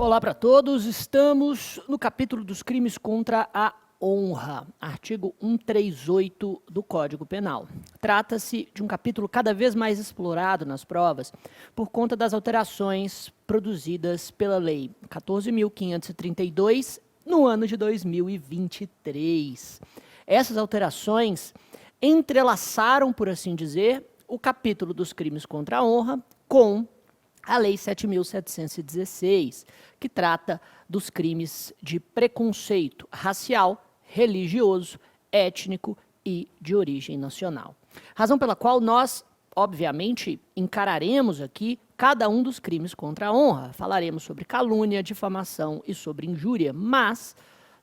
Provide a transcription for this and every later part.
Olá para todos, estamos no capítulo dos crimes contra a honra, artigo 138 do Código Penal. Trata-se de um capítulo cada vez mais explorado nas provas por conta das alterações produzidas pela Lei 14.532 no ano de 2023. Essas alterações entrelaçaram, por assim dizer, o capítulo dos crimes contra a honra com a Lei 7.716, que trata dos crimes de preconceito racial, religioso, étnico e de origem nacional. Razão pela qual nós, obviamente, encararemos aqui cada um dos crimes contra a honra. Falaremos sobre calúnia, difamação e sobre injúria, mas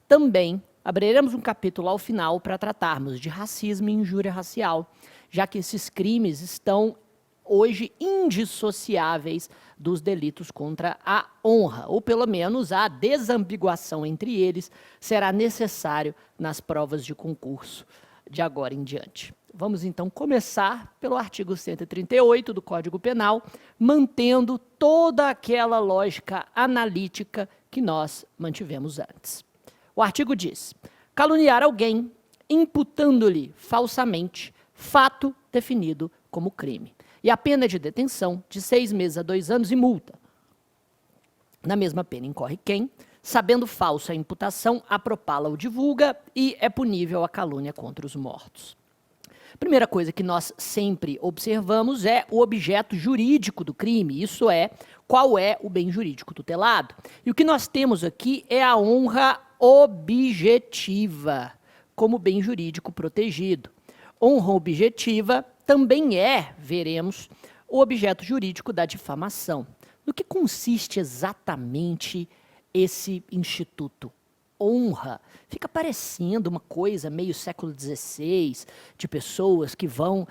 também abriremos um capítulo ao final para tratarmos de racismo e injúria racial, já que esses crimes estão hoje indissociáveis dos delitos contra a honra, ou pelo menos a desambiguação entre eles será necessário nas provas de concurso de agora em diante. Vamos então começar pelo artigo 138 do Código Penal, mantendo toda aquela lógica analítica que nós mantivemos antes. O artigo diz: caluniar alguém imputando-lhe falsamente fato definido como crime. E a pena é de detenção de 6 meses a 2 anos e multa. Na mesma pena incorre quem, sabendo falsa a imputação, apropala ou divulga e é punível a calúnia contra os mortos. Primeira coisa que nós sempre observamos é o objeto jurídico do crime, isso é, qual é o bem jurídico tutelado. E o que nós temos aqui é a honra objetiva como bem jurídico protegido. Honra objetiva também é, veremos, o objeto jurídico da difamação. No que consiste exatamente esse instituto? Honra. Fica parecendo uma coisa meio século XVI, de pessoas que vão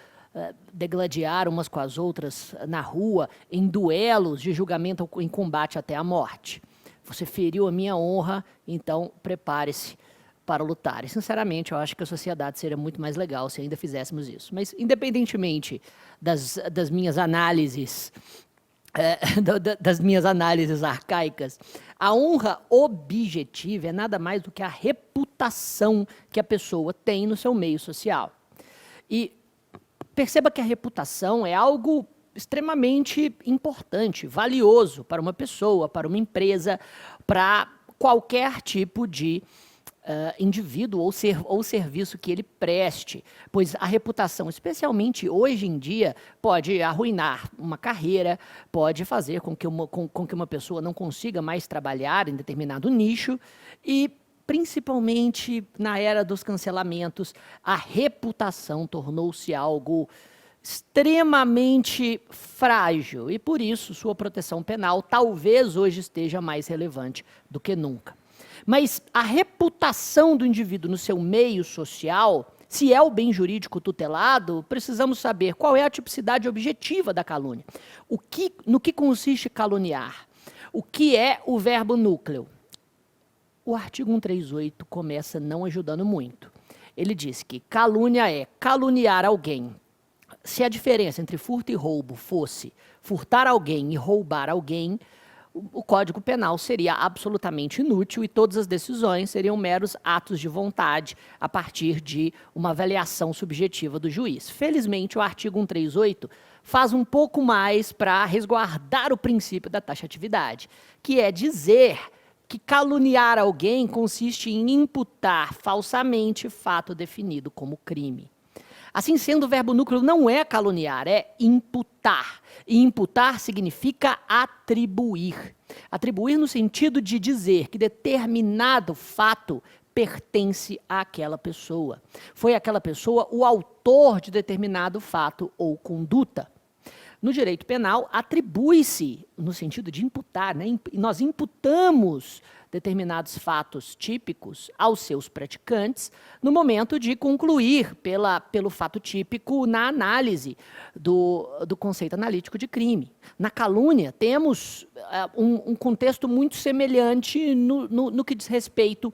degladiar umas com as outras na rua, em duelos de julgamento em combate até a morte. Você feriu a minha honra, então prepare-se para lutar. E, sinceramente, eu acho que a sociedade seria muito mais legal se ainda fizéssemos isso. Mas, independentemente das minhas análises, das minhas análises arcaicas, a honra objetiva é nada mais do que a reputação que a pessoa tem no seu meio social. E perceba que a reputação é algo extremamente importante, valioso para uma pessoa, para uma empresa, para qualquer tipo de indivíduo ou serviço que ele preste, pois a reputação, especialmente hoje em dia, pode arruinar uma carreira, pode fazer com que uma pessoa não consiga mais trabalhar em determinado nicho e, principalmente na era dos cancelamentos, a reputação tornou-se algo extremamente frágil e, por isso, sua proteção penal talvez hoje esteja mais relevante do que nunca. Mas a reputação do indivíduo no seu meio social, se é o bem jurídico tutelado, precisamos saber qual é a tipicidade objetiva da calúnia. No que consiste caluniar? O que é o verbo núcleo? O artigo 138 começa não ajudando muito. Ele diz que calúnia é caluniar alguém. Se a diferença entre furto e roubo fosse furtar alguém e roubar alguém, o Código Penal seria absolutamente inútil e todas as decisões seriam meros atos de vontade a partir de uma avaliação subjetiva do juiz. Felizmente, o artigo 138 faz um pouco mais para resguardar o princípio da taxatividade, que é dizer que caluniar alguém consiste em imputar falsamente fato definido como crime. Assim sendo, o verbo núcleo não é caluniar, é imputar. E imputar significa atribuir. Atribuir no sentido de dizer que determinado fato pertence àquela pessoa. Foi aquela pessoa o autor de determinado fato ou conduta. No direito penal, atribui-se, no sentido de imputar, né? Nós imputamos determinados fatos típicos aos seus praticantes no momento de concluir pelo fato típico na análise do conceito analítico de crime. Na calúnia, temos um contexto muito semelhante no que diz respeito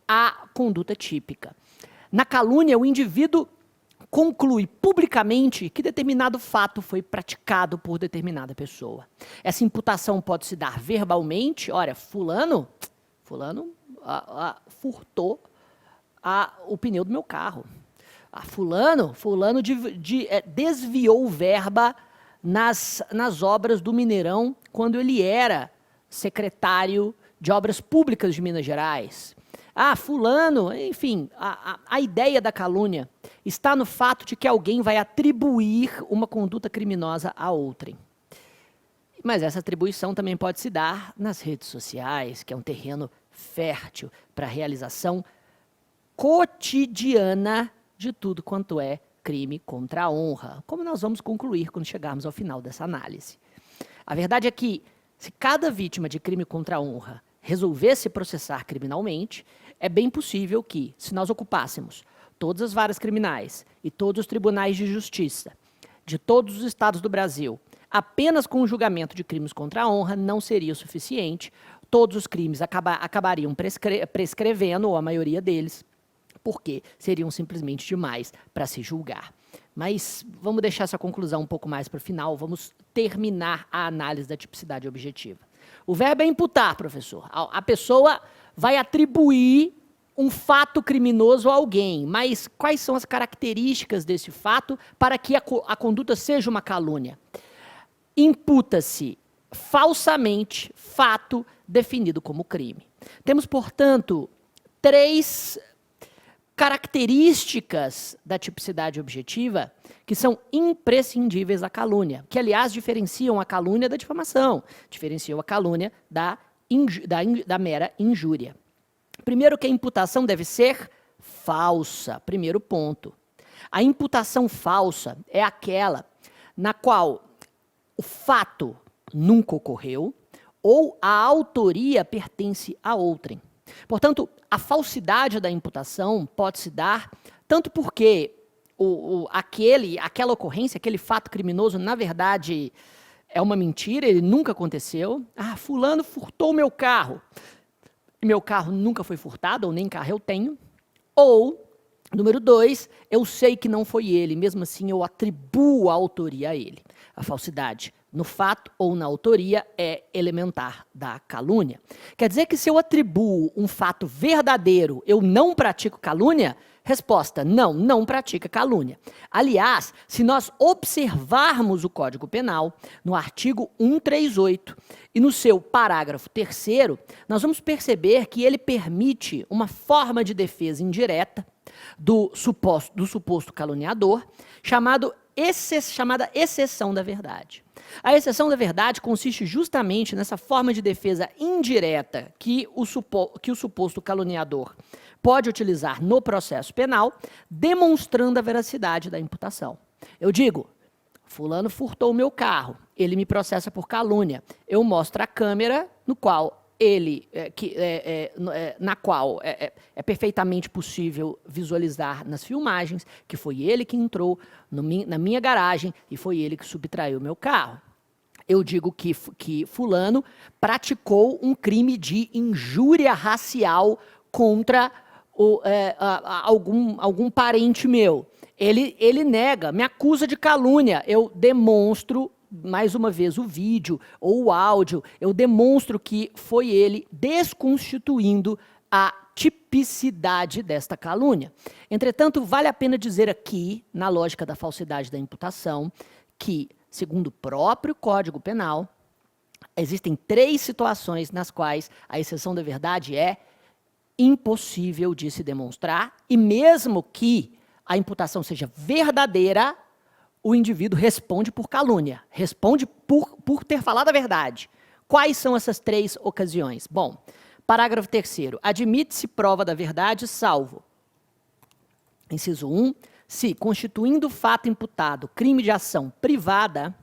à conduta típica. Na calúnia, o indivíduo conclui publicamente que determinado fato foi praticado por determinada pessoa. Essa imputação pode se dar verbalmente. Olha, fulano furtou o pneu do meu carro. Fulano desviou verba nas obras do Mineirão quando ele era secretário de Obras Públicas de Minas Gerais. Fulano, enfim, a ideia da calúnia está no fato de que alguém vai atribuir uma conduta criminosa a outrem. Mas essa atribuição também pode se dar nas redes sociais, que é um terreno fértil para a realização cotidiana de tudo quanto é crime contra a honra, como nós vamos concluir quando chegarmos ao final dessa análise. A verdade é que, se cada vítima de crime contra a honra resolvesse processar criminalmente, é bem possível que, se nós ocupássemos todas as varas criminais e todos os tribunais de justiça de todos os estados do Brasil, apenas com o julgamento de crimes contra a honra não seria o suficiente. Todos os crimes acabariam prescrevendo, ou a maioria deles, porque seriam simplesmente demais para se julgar. Mas vamos deixar essa conclusão um pouco mais para o final, vamos terminar a análise da tipicidade objetiva. O verbo é imputar, professor. A pessoa vai atribuir um fato criminoso a alguém, mas quais são as características desse fato para que a conduta seja uma calúnia? Imputa-se falsamente fato definido como crime. Temos, portanto, 3 características da tipicidade objetiva que são imprescindíveis à calúnia, que, aliás, diferenciam a calúnia da difamação, diferenciam a calúnia da mera injúria. Primeiro, que a imputação deve ser falsa. Primeiro ponto. A imputação falsa é aquela na qual o fato nunca ocorreu ou a autoria pertence a outrem. Portanto, a falsidade da imputação pode se dar tanto porque aquela ocorrência, aquele fato criminoso, na verdade, é uma mentira, ele nunca aconteceu. Fulano furtou meu carro. Meu carro nunca foi furtado, ou nem carro eu tenho. Ou, número 2, eu sei que não foi ele, mesmo assim eu atribuo a autoria a ele. A falsidade no fato ou na autoria é elementar da calúnia. Quer dizer que se eu atribuo um fato verdadeiro, eu não pratico calúnia? Resposta: não pratica calúnia. Aliás, se nós observarmos o Código Penal, no artigo 138 e no seu parágrafo 3º, nós vamos perceber que ele permite uma forma de defesa indireta do suposto caluniador, chamada exceção da verdade. A exceção da verdade consiste justamente nessa forma de defesa indireta que o suposto caluniador pode utilizar no processo penal, demonstrando a veracidade da imputação. Eu digo: fulano furtou o meu carro, ele me processa por calúnia. Eu mostro a câmera no qual na qual é perfeitamente possível visualizar nas filmagens que foi ele que entrou na minha garagem e foi ele que subtraiu o meu carro. Eu digo que fulano praticou um crime de injúria racial contra algum parente meu. Ele nega, me acusa de calúnia. Eu demonstro, mais uma vez, o vídeo ou o áudio, eu demonstro que foi ele desconstituindo a tipicidade desta calúnia. Entretanto, vale a pena dizer aqui, na lógica da falsidade da imputação, que, segundo o próprio Código Penal, existem 3 situações nas quais a exceção da verdade é impossível de se demonstrar, e mesmo que a imputação seja verdadeira, o indivíduo responde por calúnia, responde por ter falado a verdade. Quais são essas 3 ocasiões? Bom, parágrafo 3º. Admite-se prova da verdade, salvo. Inciso 1. Se, constituindo o fato imputado crime de ação privada,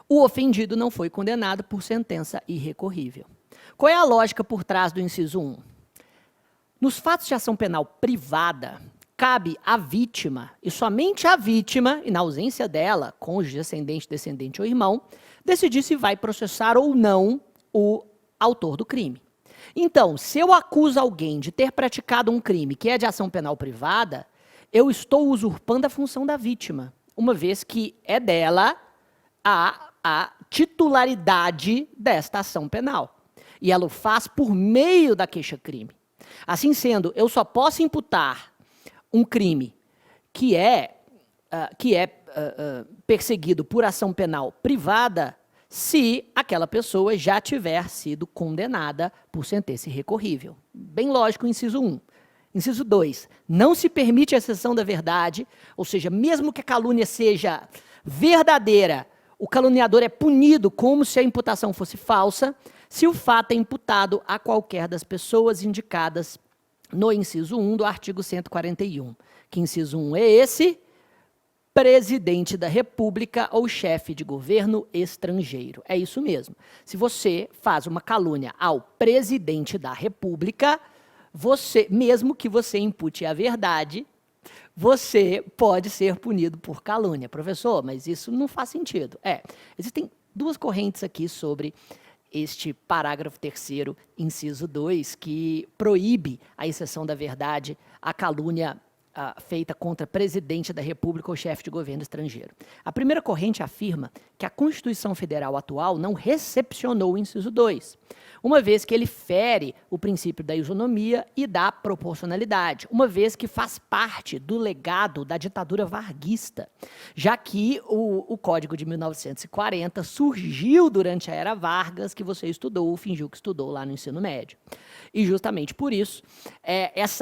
o ofendido não foi condenado por sentença irrecorrível. Qual é a lógica por trás do inciso 1? Nos fatos de ação penal privada, cabe à vítima, e somente à vítima, e na ausência dela, cônjuge, ascendente, descendente ou irmão, decidir se vai processar ou não o autor do crime. Então, se eu acuso alguém de ter praticado um crime que é de ação penal privada, eu estou usurpando a função da vítima, uma vez que é dela a titularidade desta ação penal. E ela o faz por meio da queixa-crime. Assim sendo, eu só posso imputar um crime que é perseguido por ação penal privada se aquela pessoa já tiver sido condenada por sentença irrecorrível. Bem lógico o inciso 1. Inciso 2. Não se permite a exceção da verdade, ou seja, mesmo que a calúnia seja verdadeira, o caluniador é punido como se a imputação fosse falsa, se o fato é imputado a qualquer das pessoas indicadas no inciso 1 do artigo 141. Que inciso 1 é esse? Presidente da República ou chefe de governo estrangeiro. É isso mesmo. Se você faz uma calúnia ao presidente da República, você, mesmo que você impute a verdade, você pode ser punido por calúnia. Professor, mas isso não faz sentido. Existem duas correntes aqui sobre este parágrafo 3º, inciso 2, que proíbe a exceção da verdade à calúnia feita contra presidente da República ou chefe de governo estrangeiro. A primeira corrente afirma que a Constituição Federal atual não recepcionou o inciso 2, uma vez que ele fere o princípio da isonomia e da proporcionalidade, uma vez que faz parte do legado da ditadura varguista, já que o Código de 1940 surgiu durante a era Vargas, que você estudou, ou fingiu que estudou lá no ensino médio. E justamente por isso,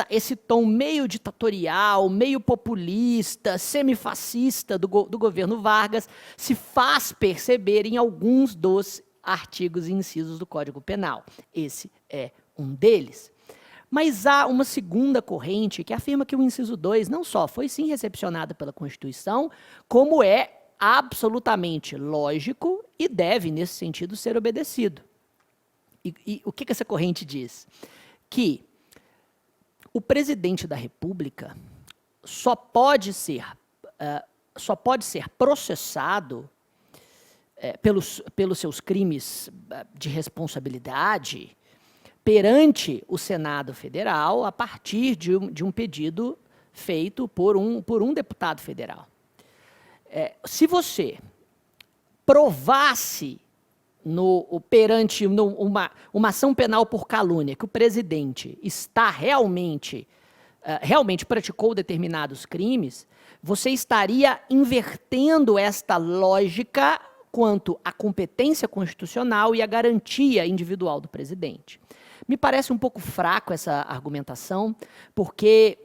esse tom meio ditatorial, meio populista, semifascista do governo Vargas se faz perceber em alguns dos artigos e incisos do Código Penal. Esse é um deles. Mas há uma segunda corrente que afirma que o inciso 2 não só foi sim recepcionado pela Constituição, como é absolutamente lógico e deve, nesse sentido, ser obedecido. E o que essa corrente diz? Que o presidente da República só pode ser processado pelos seus crimes de responsabilidade perante o Senado Federal a partir de um pedido feito por um deputado federal. Se você provasse perante uma ação penal por calúnia que o presidente está realmente praticou determinados crimes, você estaria invertendo esta lógica quanto à competência constitucional e à garantia individual do presidente. Me parece um pouco fraco essa argumentação, porque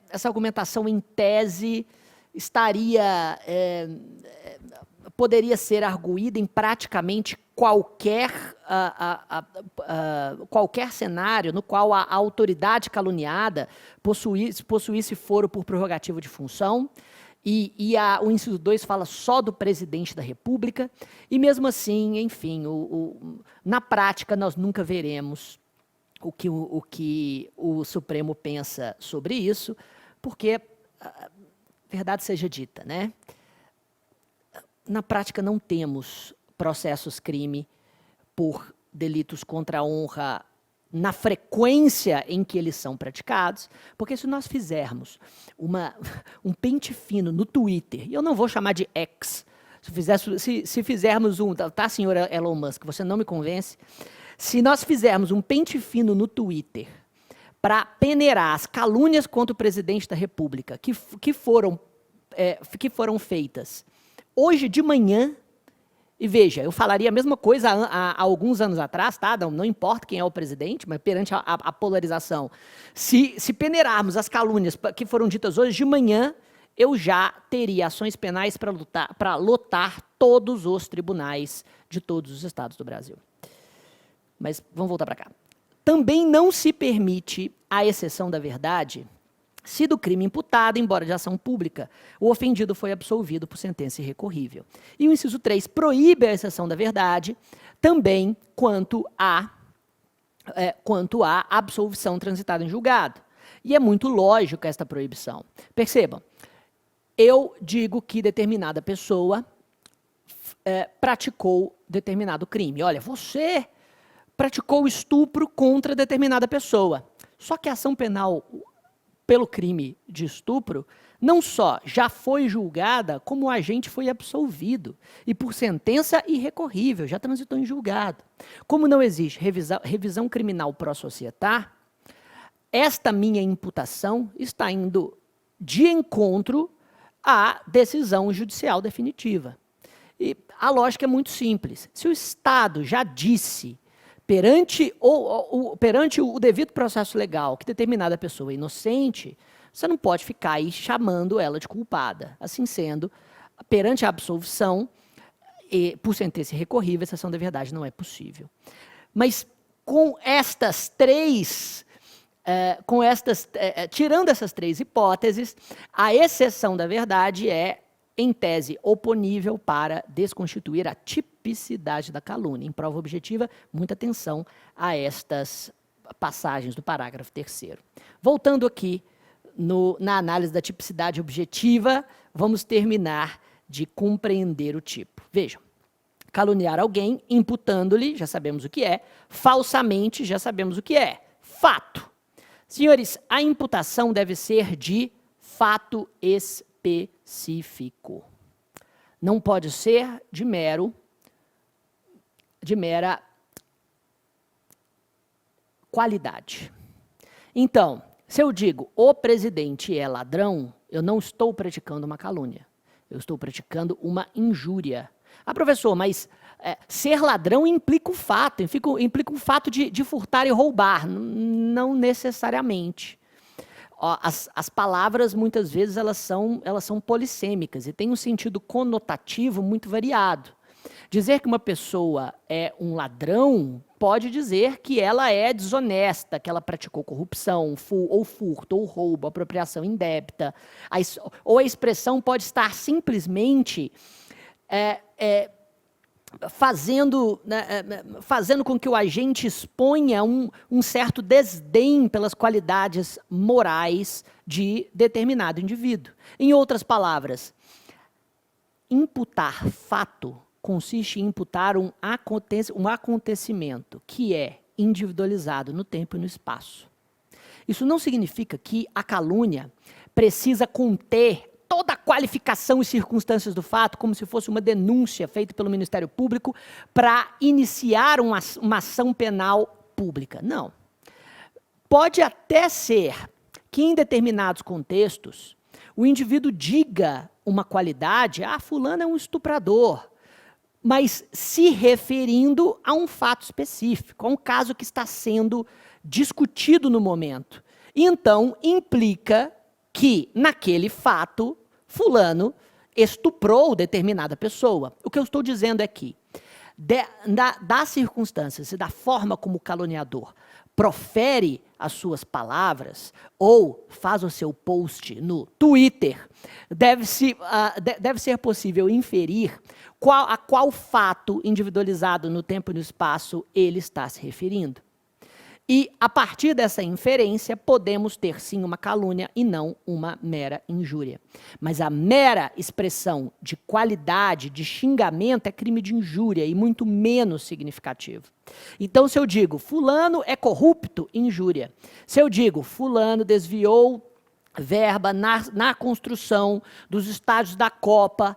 essa argumentação, em tese, poderia ser arguída em praticamente qualquer cenário no qual a autoridade caluniada possuísse foro por prerrogativa de função, o inciso 2 fala só do presidente da República, e mesmo assim, enfim, na prática nós nunca veremos o que o Supremo pensa sobre isso, porque, verdade seja dita, né? Na prática não temos processos-crime por delitos contra a honra na frequência em que eles são praticados, porque se nós fizermos um pente fino no Twitter, e eu não vou chamar de X, se fizermos tá, senhor Elon Musk, você não me convence, se nós fizermos um pente fino no Twitter para peneirar as calúnias contra o presidente da República que foram feitas hoje de manhã, e veja, eu falaria a mesma coisa há alguns anos atrás, tá? Não importa quem é o presidente, mas perante a polarização. Se peneirarmos as calúnias que foram ditas hoje de manhã, eu já teria ações penais para lotar todos os tribunais de todos os estados do Brasil. Mas vamos voltar para cá. Também não se permite a exceção da verdade se do crime imputado, embora de ação pública, o ofendido foi absolvido por sentença irrecorrível. E o inciso 3 proíbe a exceção da verdade também quanto à absolvição transitada em julgado. E é muito lógico esta proibição. Percebam, eu digo que determinada pessoa praticou determinado crime. Olha, você praticou estupro contra determinada pessoa. Só que a ação penal pelo crime de estupro, não só já foi julgada, como o agente foi absolvido. E por sentença irrecorrível, já transitou em julgado. Como não existe revisão criminal pró-societar, esta minha imputação está indo de encontro à decisão judicial definitiva. E a lógica é muito simples. Se o Estado já disse, perante o devido processo legal, que determinada pessoa é inocente, você não pode ficar aí chamando ela de culpada. Assim sendo, perante a absolvição, por sentença irrecorrível, a ação da verdade não é possível. Mas com estas três... tirando essas três hipóteses, a exceção da verdade é, em tese, oponível para desconstituir a tipicidade da calúnia. Em prova objetiva, muita atenção a estas passagens do parágrafo 3º. Voltando aqui na análise da tipicidade objetiva, vamos terminar de compreender o tipo. Vejam, caluniar alguém imputando-lhe, já sabemos o que é, falsamente, já sabemos o que é, fato. Senhores, a imputação deve ser de fato específico. Não pode ser de mera qualidade. Então, se eu digo o presidente é ladrão, eu não estou praticando uma calúnia. Eu estou praticando uma injúria. Ah, professor, mas ser ladrão implica o fato, implica o fato de furtar e roubar. Não necessariamente. Ó, as palavras, muitas vezes, elas são polissêmicas e têm um sentido conotativo muito variado. Dizer que uma pessoa é um ladrão pode dizer que ela é desonesta, que ela praticou corrupção, ou furto, ou roubo, apropriação indébita. Ou a expressão pode estar simplesmente fazendo com que o agente exponha um certo desdém pelas qualidades morais de determinado indivíduo. Em outras palavras, imputar fato consiste em imputar um acontecimento que é individualizado no tempo e no espaço. Isso não significa que a calúnia precisa conter toda a qualificação e circunstâncias do fato, como se fosse uma denúncia feita pelo Ministério Público para iniciar uma ação penal pública. Não. Pode até ser que em determinados contextos o indivíduo diga uma qualidade, fulano é um estuprador, mas se referindo a um fato específico, a um caso que está sendo discutido no momento. E então, implica que, naquele fato, fulano estuprou determinada pessoa. O que eu estou dizendo é que, das circunstâncias e da forma como o caluniador profere as suas palavras ou faz o seu post no Twitter, deve ser possível inferir a qual fato individualizado no tempo e no espaço ele está se referindo. E, a partir dessa inferência, podemos ter, sim, uma calúnia e não uma mera injúria. Mas a mera expressão de qualidade, de xingamento, é crime de injúria e muito menos significativo. Então, se eu digo, fulano é corrupto, injúria. Se eu digo, fulano desviou verba na construção dos estádios da Copa,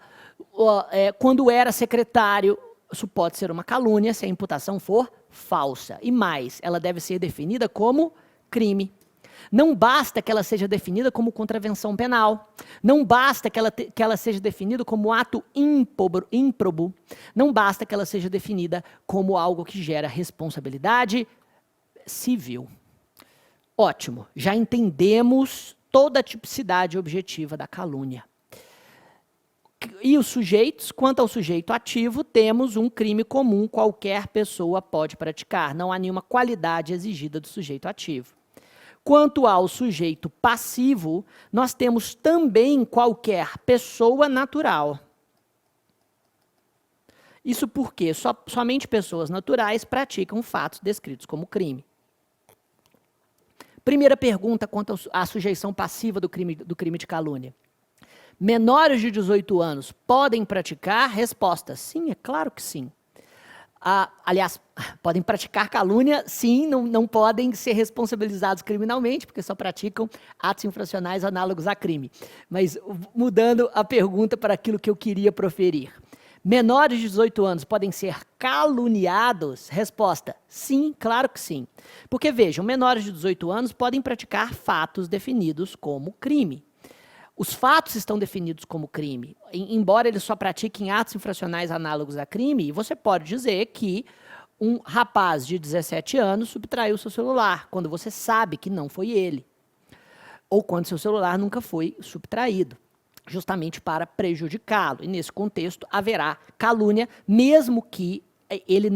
quando era secretário, isso pode ser uma calúnia se a imputação for falsa. E mais, ela deve ser definida como crime. Não basta que ela seja definida como contravenção penal. Não basta que ela seja definida como ato ímprobo. Não basta que ela seja definida como algo que gera responsabilidade civil. Ótimo, já entendemos toda a tipicidade objetiva da calúnia. E os sujeitos, quanto ao sujeito ativo, temos um crime comum, qualquer pessoa pode praticar. Não há nenhuma qualidade exigida do sujeito ativo. Quanto ao sujeito passivo, nós temos também qualquer pessoa natural. Isso porque somente pessoas naturais praticam fatos descritos como crime. Primeira pergunta quanto à sujeição passiva do crime de calúnia. Menores de 18 anos podem praticar? Resposta, sim, é claro que sim. Aliás, podem praticar calúnia, sim, não podem ser responsabilizados criminalmente, porque só praticam atos infracionais análogos a crime. Mas mudando a pergunta para aquilo que eu queria proferir. Menores de 18 anos podem ser caluniados? Resposta, sim, claro que sim. Porque, vejam, menores de 18 anos podem praticar fatos definidos como crime. Os fatos estão definidos como crime. Embora eles só pratiquem atos infracionais análogos a crime, você pode dizer que um rapaz de 17 anos subtraiu seu celular, quando você sabe que não foi ele. Ou quando seu celular nunca foi subtraído, justamente para prejudicá-lo. E nesse contexto haverá calúnia, mesmo que ele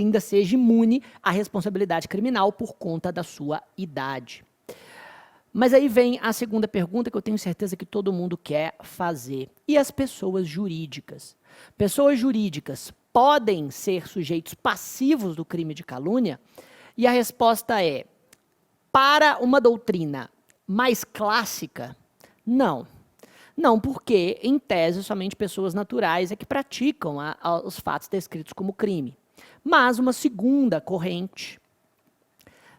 ainda seja imune à responsabilidade criminal por conta da sua idade. Mas aí vem a segunda pergunta que eu tenho certeza que todo mundo quer fazer. E as pessoas jurídicas? Pessoas jurídicas podem ser sujeitos passivos do crime de calúnia? E a resposta é, para uma doutrina mais clássica, não. Não, porque, em tese, somente pessoas naturais é que praticam os fatos descritos como crime. Mas uma segunda corrente,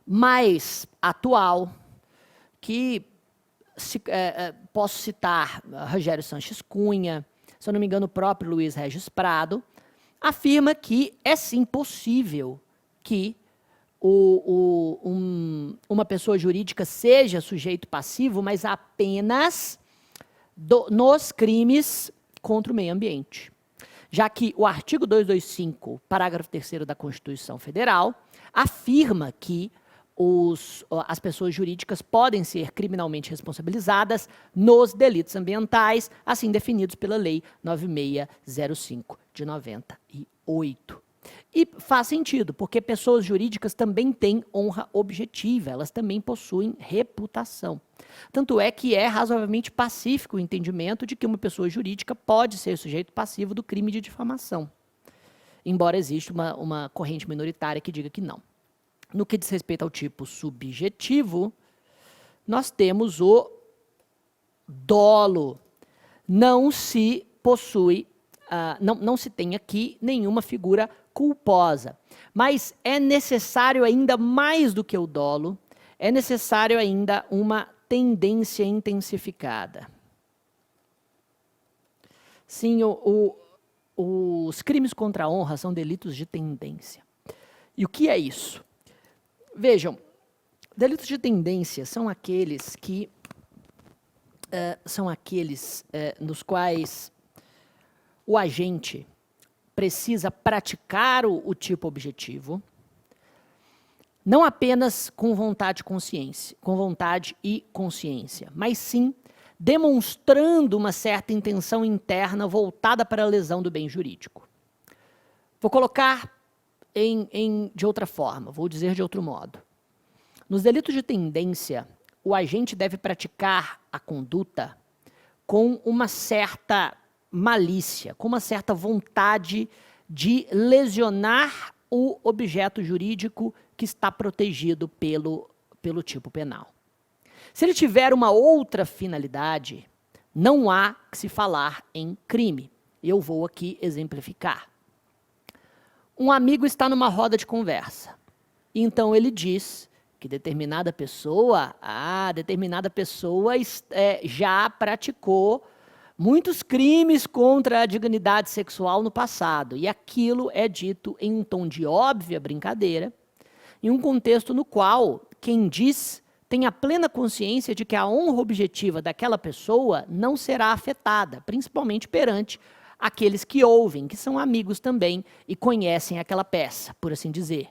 mais atual, que posso citar Rogério Sanches Cunha, se eu não me engano o próprio Luiz Regis Prado, afirma que é sim possível que uma pessoa jurídica seja sujeito passivo, mas apenas nos crimes contra o meio ambiente. Já que o artigo 225, parágrafo 3º da Constituição Federal, afirma que as pessoas jurídicas podem ser criminalmente responsabilizadas nos delitos ambientais, assim definidos pela Lei 9605 de 98. E faz sentido, porque pessoas jurídicas também têm honra objetiva, elas também possuem reputação. Tanto é que é razoavelmente pacífico o entendimento de que uma pessoa jurídica pode ser sujeito passivo do crime de difamação, embora exista uma corrente minoritária que diga que não. No que diz respeito ao tipo subjetivo, nós temos o dolo. Não se possui, não se tem aqui nenhuma figura culposa. Mas é necessário ainda mais do que o dolo, é necessário ainda uma tendência intensificada. Sim, os crimes contra a honra são delitos de tendência. E o que é isso? Vejam, delitos de tendência são aqueles que nos quais o agente precisa praticar o tipo objetivo, não apenas com vontade e consciência, mas sim demonstrando uma certa intenção interna voltada para a lesão do bem jurídico. Vou colocar de outra forma, vou dizer de outro modo. Nos delitos de tendência, o agente deve praticar a conduta com uma certa malícia, com uma certa vontade de lesionar o objeto jurídico que está protegido pelo tipo penal. Se ele tiver uma outra finalidade, não há que se falar em crime. Eu vou aqui exemplificar. Um amigo está numa roda de conversa. Então ele diz que determinada pessoa já praticou muitos crimes contra a dignidade sexual no passado. E aquilo é dito em um tom de óbvia brincadeira, em um contexto no qual quem diz tem a plena consciência de que a honra objetiva daquela pessoa não será afetada, principalmente perante aqueles que ouvem, que são amigos também e conhecem aquela peça, por assim dizer.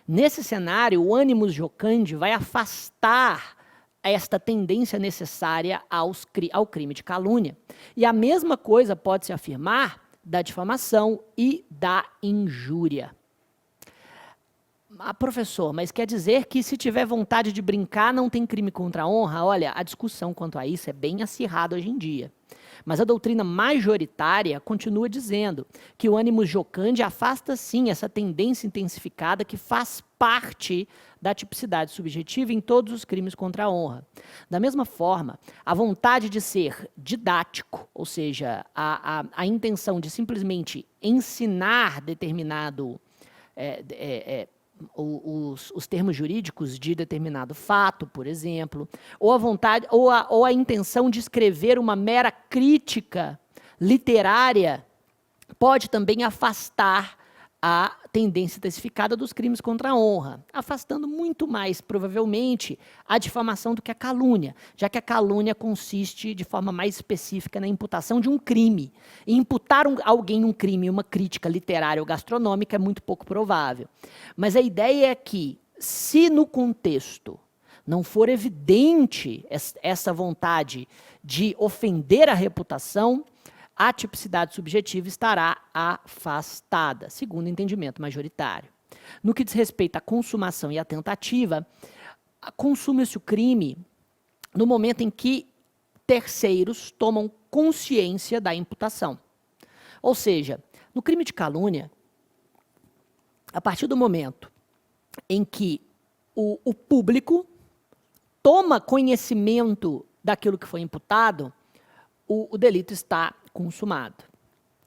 Nesse cenário, o animus jocandi vai afastar esta tendência necessária ao crime de calúnia. E a mesma coisa pode se afirmar da difamação e da injúria. Professor, mas quer dizer que se tiver vontade de brincar não tem crime contra a honra? Olha, a discussão quanto a isso é bem acirrada hoje em dia. Mas a doutrina majoritária continua dizendo que o ânimo jocandi afasta sim essa tendência intensificada que faz parte da tipicidade subjetiva em todos os crimes contra a honra. Da mesma forma, a vontade de ser didático, ou seja, a intenção de simplesmente ensinar determinado os termos jurídicos de determinado fato, por exemplo, ou a vontade, ou a intenção de escrever uma mera crítica literária, pode também afastar a tendência intensificada dos crimes contra a honra, afastando muito mais, provavelmente, a difamação do que a calúnia, já que a calúnia consiste de forma mais específica na imputação de um crime. E imputar a alguém um crime, uma crítica literária ou gastronômica é muito pouco provável. Mas a ideia é que, se no contexto não for evidente essa vontade de ofender a reputação, a tipicidade subjetiva estará afastada, segundo o entendimento majoritário. No que diz respeito à consumação e à tentativa, consuma-se o crime no momento em que terceiros tomam consciência da imputação. Ou seja, no crime de calúnia, a partir do momento em que o público toma conhecimento daquilo que foi imputado, o delito está consumado.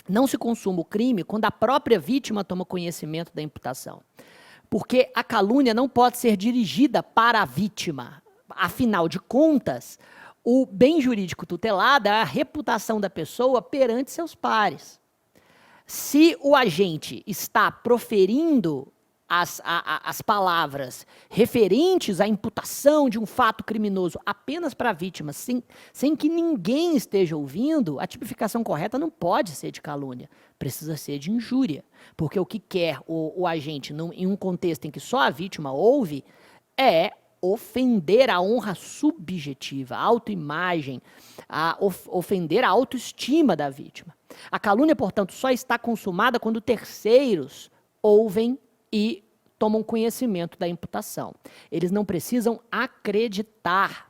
Não se consuma o crime quando a própria vítima toma conhecimento da imputação. Porque a calúnia não pode ser dirigida para a vítima. Afinal de contas, o bem jurídico tutelado é a reputação da pessoa perante seus pares. Se o agente está proferindo as palavras referentes à imputação de um fato criminoso apenas para a vítima, sem que ninguém esteja ouvindo, a tipificação correta não pode ser de calúnia, precisa ser de injúria. Porque o que quer o agente, em um contexto em que só a vítima ouve, é ofender a honra subjetiva, a autoimagem, ofender a autoestima da vítima. A calúnia, portanto, só está consumada quando terceiros ouvem e tomam conhecimento da imputação. Eles não precisam acreditar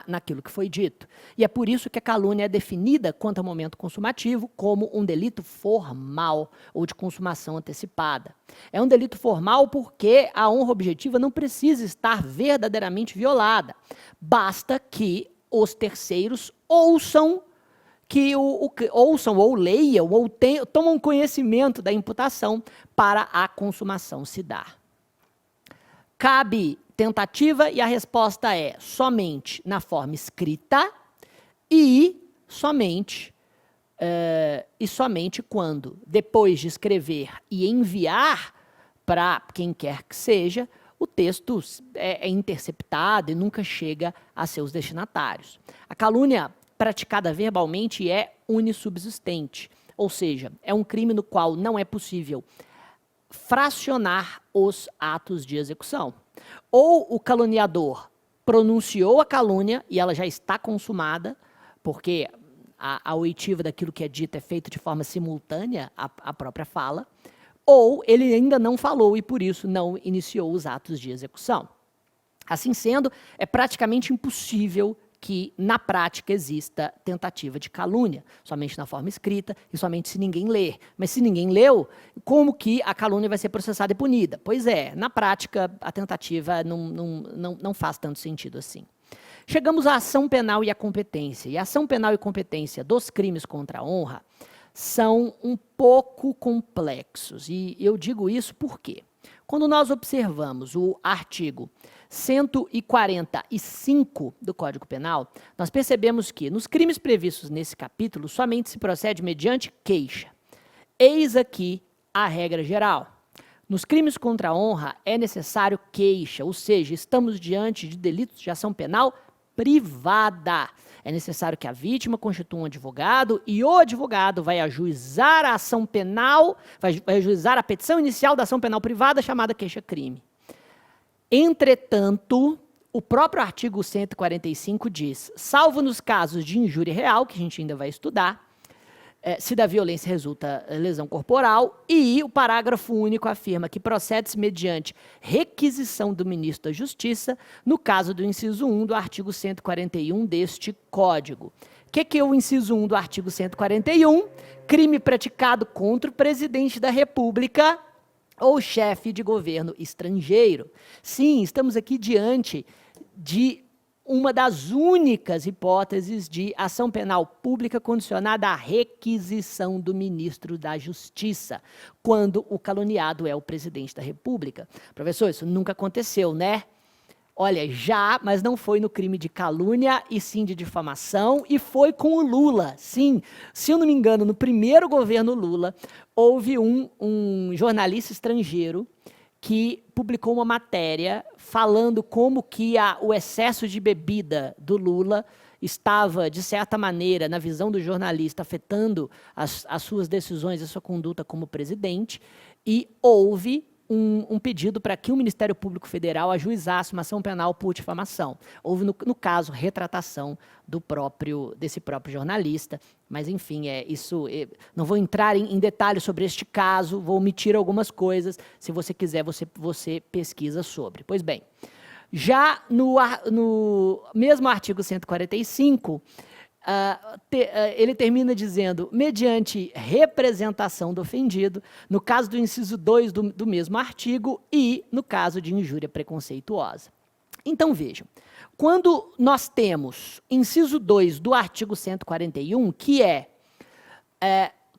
naquilo que foi dito. E é por isso que a calúnia é definida, quanto ao momento consumativo, como um delito formal ou de consumação antecipada. É um delito formal porque a honra objetiva não precisa estar verdadeiramente violada. Basta que os terceiros ouçam ou leiam, ou tomam conhecimento da imputação para a consumação se dar. Cabe tentativa e a resposta é somente na forma escrita e somente quando, depois de escrever e enviar para quem quer que seja, o texto é interceptado e nunca chega a seus destinatários. A calúnia praticada verbalmente é unissubsistente, ou seja, é um crime no qual não é possível fracionar os atos de execução. Ou o caluniador pronunciou a calúnia e ela já está consumada, porque a oitiva daquilo que é dito é feito de forma simultânea à própria fala, ou ele ainda não falou e, por isso, não iniciou os atos de execução. Assim sendo, é praticamente impossível que, na prática, exista tentativa de calúnia, somente na forma escrita e somente se ninguém ler. Mas se ninguém leu, como que a calúnia vai ser processada e punida? Pois é, na prática, a tentativa não faz tanto sentido assim. Chegamos à ação penal e à competência. E a ação penal e competência dos crimes contra a honra são um pouco complexos. E eu digo isso por quê? Quando nós observamos o artigo 145 do Código Penal, nós percebemos que, nos crimes previstos nesse capítulo, somente se procede mediante queixa. Eis aqui a regra geral. Nos crimes contra a honra é necessário queixa, ou seja, estamos diante de delitos de ação penal privada. É necessário que a vítima constitua um advogado e o advogado vai ajuizar a ação penal, vai ajuizar a petição inicial da ação penal privada chamada queixa-crime. Entretanto, o próprio artigo 145 diz, salvo nos casos de injúria real, que a gente ainda vai estudar, se da violência resulta lesão corporal, e o parágrafo único afirma que procede-se mediante requisição do ministro da Justiça, no caso do inciso 1 do artigo 141 deste Código. O que é o inciso 1 do artigo 141? Crime praticado contra o presidente da República ou chefe de governo estrangeiro. Sim, estamos aqui diante de uma das únicas hipóteses de ação penal pública condicionada à requisição do ministro da Justiça, quando o caluniado é o presidente da República. Professor, isso nunca aconteceu, né? Olha, já, mas não foi no crime de calúnia, e sim de difamação, e foi com o Lula. Sim, se eu não me engano, no primeiro governo Lula, houve um jornalista estrangeiro que publicou uma matéria falando como que o excesso de bebida do Lula estava, de certa maneira, na visão do jornalista, afetando as suas decisões, a sua conduta como presidente, e houve um pedido para que o Ministério Público Federal ajuizasse uma ação penal por difamação. Houve, no caso, retratação desse próprio jornalista, mas, enfim, não vou entrar em detalhes sobre este caso, vou omitir algumas coisas, se você quiser, você pesquisa sobre. Pois bem, já no mesmo artigo 145, ele termina dizendo, mediante representação do ofendido, no caso do inciso 2 do mesmo artigo e no caso de injúria preconceituosa. Então, vejam, quando nós temos inciso 2 do artigo 141, que é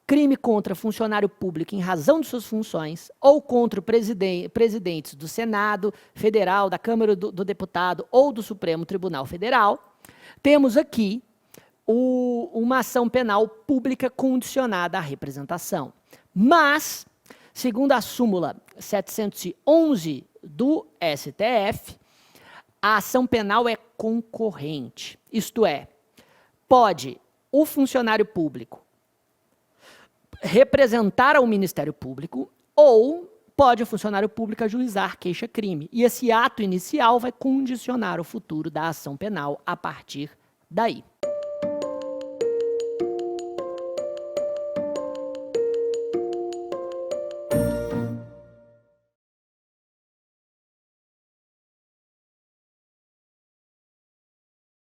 crime contra funcionário público em razão de suas funções ou contra presidentes do Senado Federal, da Câmara do Deputado ou do Supremo Tribunal Federal, temos aqui uma ação penal pública condicionada à representação. Mas, segundo a súmula 711 do STF, a ação penal é concorrente. Isto é, pode o funcionário público representar ao Ministério Público ou pode o funcionário público ajuizar queixa-crime. E esse ato inicial vai condicionar o futuro da ação penal a partir daí.